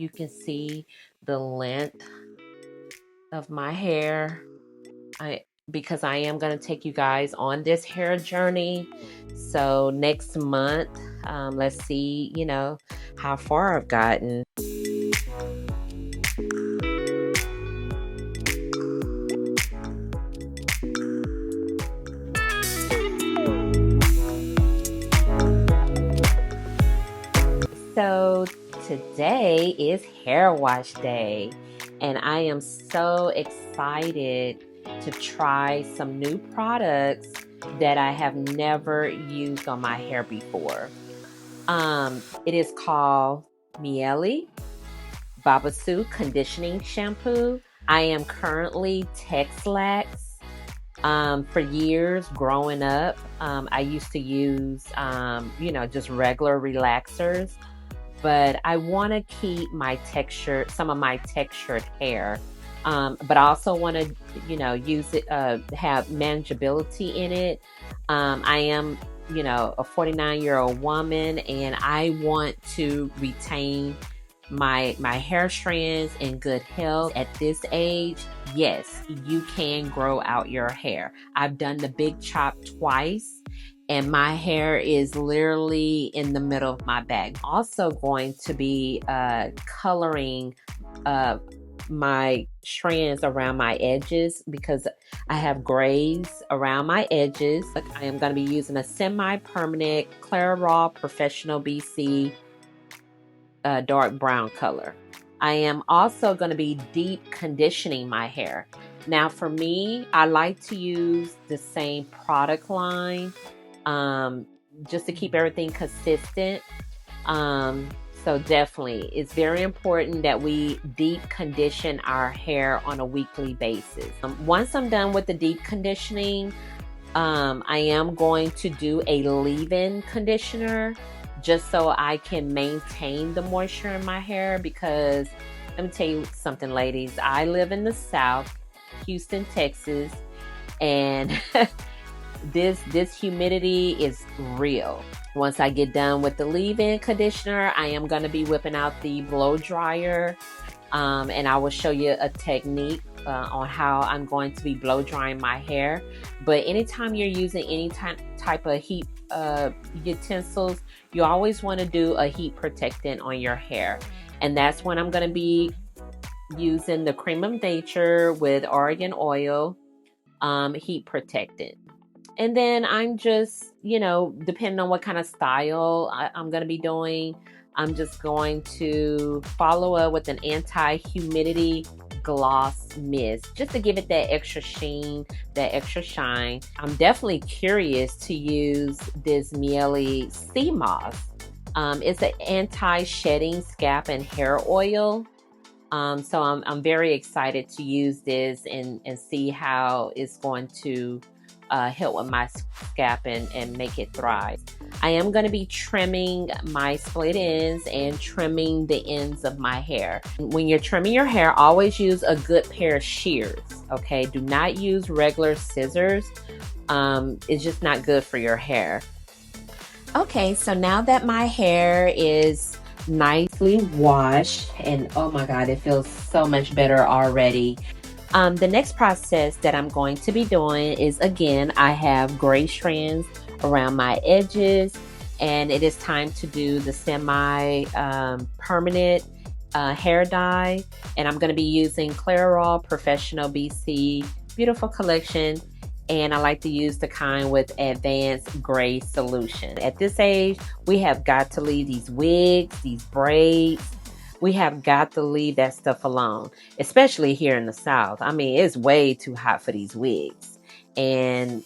You can see the length of my hair. Because I am going to take you guys on this hair journey. So next month, let's see, how far I've gotten. So today is hair wash day, and I am so excited to try some new products that I have never used on my hair before. It is called Mielle Babassu Conditioning Shampoo. I am currently Texlax. For years growing up, I used to use, just regular relaxers, but I want to keep my texture, some of my textured hair. But I also want to, use it, have manageability in it. I am, a 49-year-old woman, and I want to retain my hair strands in good health at this age. Yes, you can grow out your hair. I've done the big chop twice, and my hair is literally in the middle of my back. Also going to be coloring my strands around my edges because I have grays around my edges. I am going to be using a semi-permanent Clairol Professional BC dark brown color. I am also going to be deep conditioning my hair. Now for me, I like to use the same product line just to keep everything consistent. So definitely, it's very important that we deep condition our hair on a weekly basis. Once I'm done with the deep conditioning, I am going to do a leave-in conditioner just so I can maintain the moisture in my hair, because let me tell you something, ladies. I live in the South, Houston, Texas, and this humidity is real. Once I get done with the leave-in conditioner, I am going to be whipping out the blow dryer, and I will show you a technique on how I'm going to be blow drying my hair. But anytime you're using any type of heat utensils, you always want to do a heat protectant on your hair, and that's when I'm going to be using the Creme of Nature with Argan oil heat protectant. And then I'm just, depending on what kind of style I'm going to be doing, I'm just going to follow up with an anti-humidity gloss mist just to give it that extra sheen, that extra shine. I'm definitely curious to use this Mielle Sea Moss. It's an anti-shedding scalp and hair oil. So I'm very excited to use this and see how it's going to help with my scalp and make it thrive. I am going to be trimming my split ends and trimming the ends of my hair. When you're trimming your hair, always use a good pair of shears, okay? Do not use regular scissors. It's just not good for your hair. Okay, so now that my hair is nicely washed, and oh my God, it feels so much better already. The next process that I'm going to be doing is, again, I have gray strands around my edges, and it is time to do the semi-permanent hair dye, and I'm going to be using Clairol Professional BC Beautiful Collection, and I like to use the kind with advanced gray solution. At this age, we have got to leave these wigs, these braids. We have got to leave that stuff alone, especially here in the South. I mean, it's way too hot for these wigs. And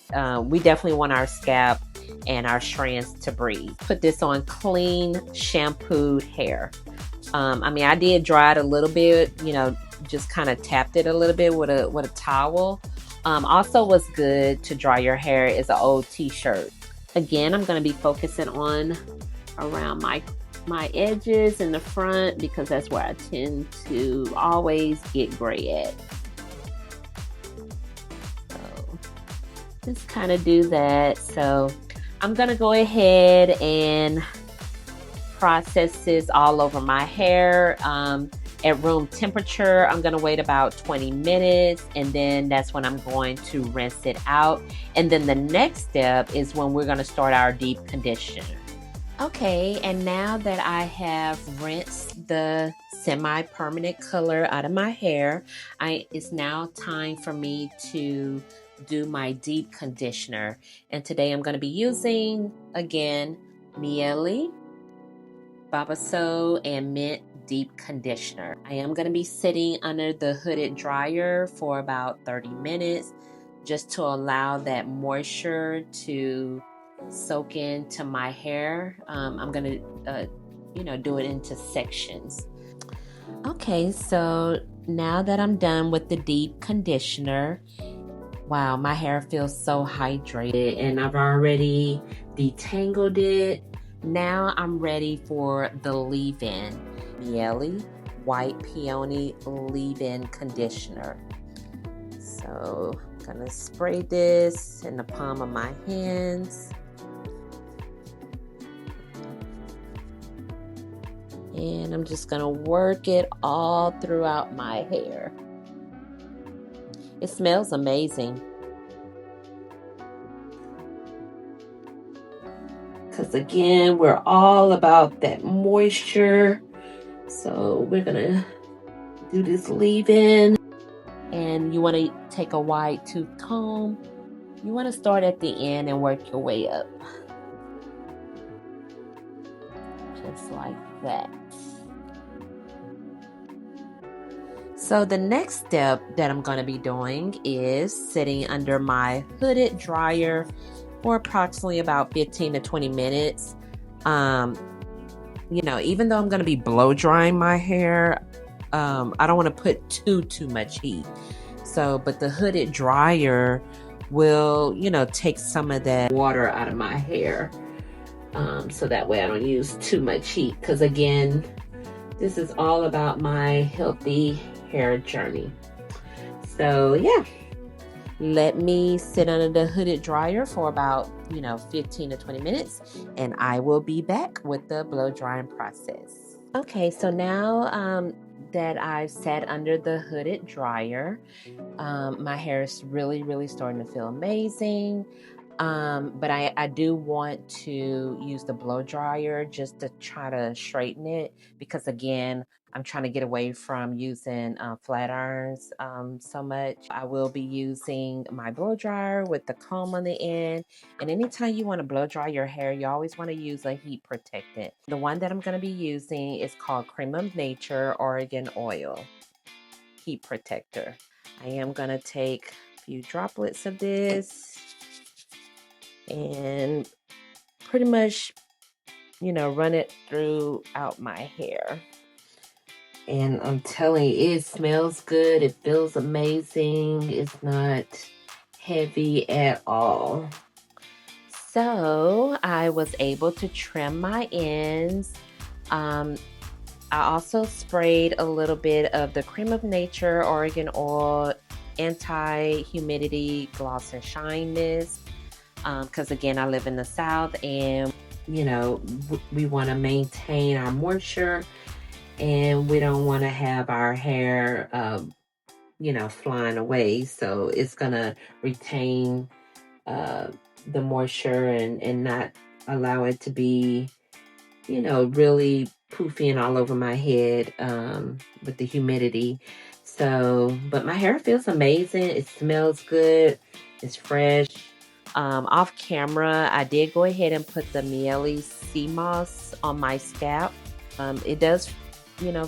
we definitely want our scalp and our strands to breathe. Put this on clean, shampooed hair. I did dry it a little bit, just kind of tapped it a little bit with a towel. Also, what's good to dry your hair is an old t-shirt. Again, I'm going to be focusing on around my edges in the front because that's where I tend to always get gray at. So just kind of do that. So I'm gonna go ahead and processes all over my hair. At room temperature, I'm going to wait about 20 minutes, and then that's when I'm going to rinse it out. And then the next step is when we're going to start our deep conditioner. Okay, and now that I have rinsed the semi-permanent color out of my hair, it's now time for me to do my deep conditioner. And today I'm going to be using, again, Mielle, Babassu, and Mint Deep Conditioner. I am going to be sitting under the hooded dryer for about 30 minutes just to allow that moisture to soak into my hair. I'm going to, do it into sections. Okay, so now that I'm done with the deep conditioner, wow, my hair feels so hydrated, and I've already detangled it. Now I'm ready for the leave-in. Mielle White Peony Leave-In Conditioner. So I'm gonna spray this in the palm of my hands. And I'm just gonna work it all throughout my hair. It smells amazing. Because again, we're all about that moisture. So we're gonna do this leave-in. And you wanna take a wide tooth comb. You wanna start at the end and work your way up. Just like that. So the next step that I'm going to be doing is sitting under my hooded dryer for approximately about 15 to 20 minutes. Even though I'm going to be blow drying my hair, I don't want to put too much heat. But the hooded dryer will, take some of that water out of my hair. So that way I don't use too much heat. Because again, this is all about my healthy hair journey. So yeah, let me sit under the hooded dryer for about 15 to 20 minutes, and I will be back with the blow drying process. Okay, so now that I've sat under the hooded dryer, my hair is really starting to feel amazing. But I do want to use the blow dryer just to try to straighten it, because again, I'm trying to get away from using flat irons so much. I will be using my blow dryer with the comb on the end. And anytime you want to blow dry your hair, you always want to use a heat protectant. The one that I'm going to be using is called Creme of Nature Argan Oil Heat Protector. I am going to take a few droplets of this and pretty much, run it throughout my hair. And I'm telling you, it smells good. It feels amazing. It's not heavy at all. So I was able to trim my ends. I also sprayed a little bit of the Creme of Nature Argan Oil Anti-Humidity Gloss and Shine Mist. Because again, I live in the South, and we want to maintain our moisture, and we don't want to have our hair flying away. So it's gonna retain the moisture and not allow it to be really poofy and all over my head with the humidity. But my hair feels amazing. It smells good. It's fresh. Off camera, I did go ahead and put the Mielle sea moss on my scalp. It does,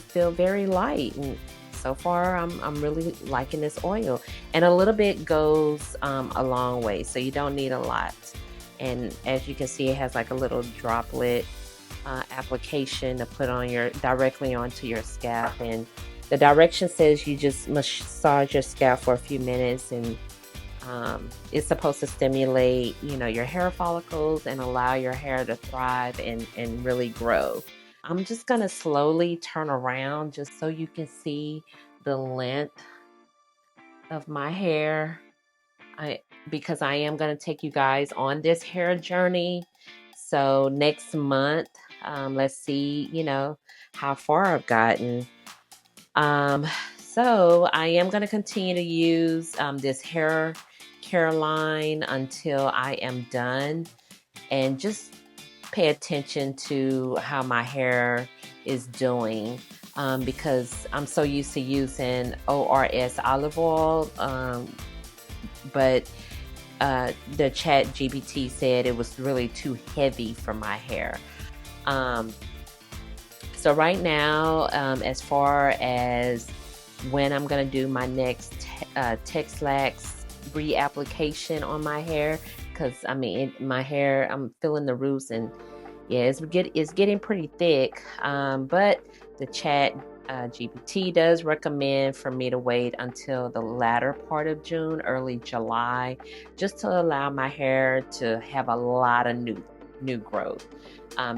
feel very light, and so far I'm really liking this oil. And a little bit goes a long way, so you don't need a lot. And as you can see, it has like a little droplet application to put on directly onto your scalp. And the direction says you just massage your scalp for a few minutes, and it's supposed to stimulate, your hair follicles and allow your hair to thrive and really grow. I'm just going to slowly turn around just so you can see the length of my hair. Because I am going to take you guys on this hair journey. So next month, Let's see, how far I've gotten. Um, so I am going to continue to use this hair care line until I am done, and just pay attention to how my hair is doing, because I'm so used to using ORS olive oil, but the chat GPT said it was really too heavy for my hair. Um, so right now, as far as when I'm going to do my next Texlax reapplication on my hair, because I mean, my hair, I'm feeling the roots, and yeah, it's getting pretty thick. But the chat GPT does recommend for me to wait until the latter part of June, early July, just to allow my hair to have a lot of new growth,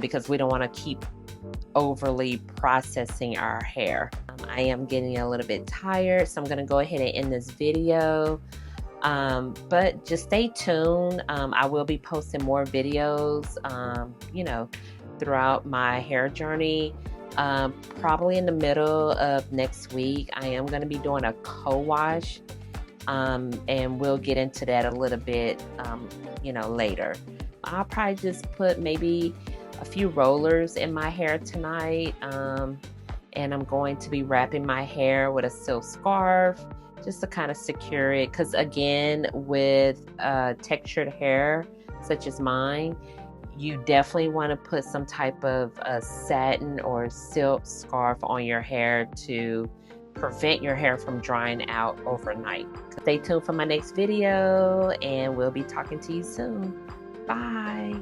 because we don't want to keep overly processing our hair. I am getting a little bit tired, so I'm going to go ahead and end this video. But just stay tuned. I will be posting more videos, throughout my hair journey. Probably in the middle of next week, I am going to be doing a co-wash, and we'll get into that a little bit, later. I'll probably just put maybe a few rollers in my hair tonight, and I'm going to be wrapping my hair with a silk scarf just to kind of secure it, because again, with textured hair such as mine, you definitely want to put some type of satin or silk scarf on your hair to prevent your hair from drying out overnight. Stay tuned for my next video, and we'll be talking to you soon. Bye.